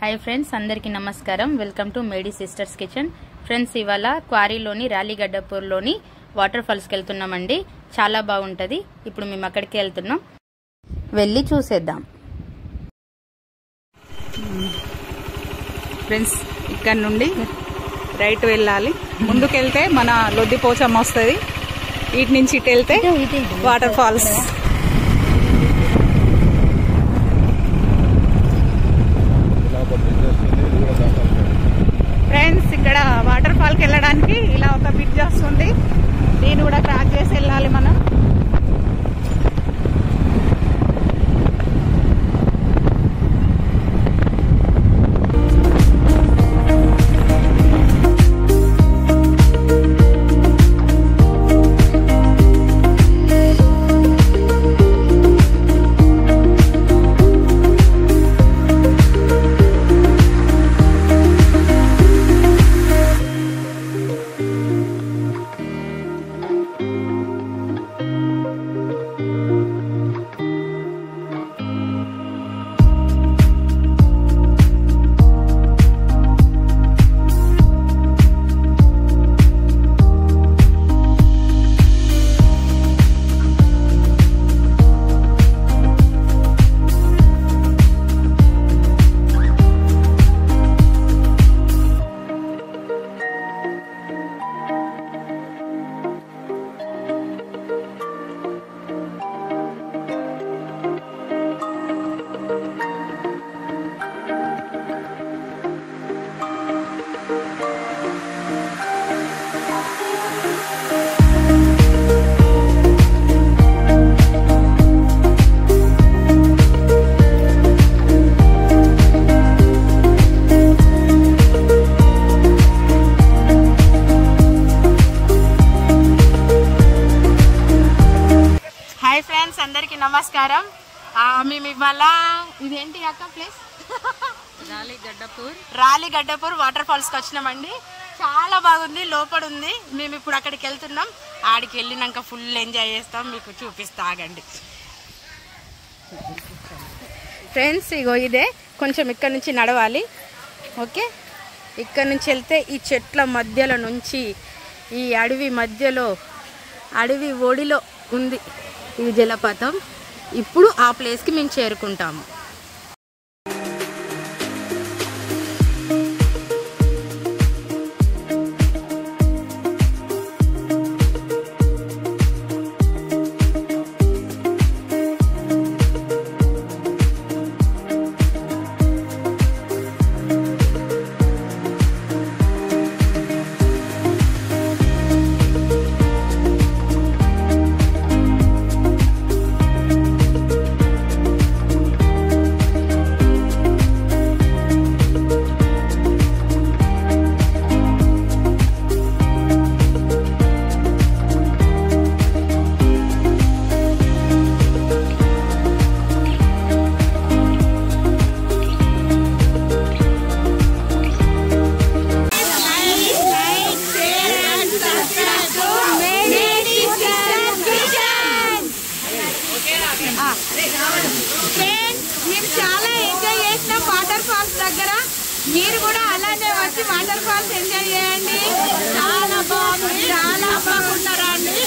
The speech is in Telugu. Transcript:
हाई फ्रेंड्स अंदरिकी नमस्कारम वेलकम टू मेडी सिस्टर्स किचन फ्रेंड्स इवाल क्वारीलोनी रालीगड्डपूरलोनी वाटर फॉल्स की वेल्तुन्नामंडी चाला बागुंटदी इप्पुडु मेमु अक्कडिकी वेल्तुन्नाम वेल्ली चूसेद्दाम फ्रेंड्स इक्कड నుండి రైట్ వెళ్ళాలి ముందుకు వెళ్తే మన లొద్దిపోచమ్మ వస్తది ఇటు నుంచి ఇటు వెళ్తే వాటర్ ఫాల్స్ ఫ్రెండ్స్ ఇక్కడ వాటర్ ఫాల్ కి వెళ్ళడానికి ఇలా ఒక బ్రిడ్జ్ వస్తుంది దీన్ని కూడా క్రాస్ చేసి వెళ్ళాలి మనం అందరికి నమస్కారం మేము ఇవాళ ఇదేంటి అక్క ప్లేస్ రాలీగడ్డపూర్ వాటర్ ఫాల్స్ కి వచ్చినామండి చాలా బాగుంది లోపల ఉంది మేము ఇప్పుడు అక్కడికి వెళ్తున్నాం ఆడికి వెళ్ళినాక ఫుల్ ఎంజాయ్ చేస్తాం మీకు చూపిస్తా ఆగండి ఫ్రెండ్స్ ఇగో ఇదే కొంచెం ఇక్కడ నుంచి నడవాలి ఓకే ఇక్కడ నుంచి వెళ్తే ఈ చెట్ల మధ్యలో నుంచి ఈ అడవి మధ్యలో అడవి ఒడిలో ఉంది ఈ జలపాతం ఇప్పుడు ఆ ప్లేస్ కి మేము చేరుకుంటాము మేము చాలా ఎంజాయ్ చేసినాం వాటర్ ఫాల్స్ దగ్గర మీరు కూడా అలానే వచ్చి వాటర్ ఫాల్స్ ఎంజాయ్ చేయండి చాలా బాగుంది చాలా బాగున్నారా అండి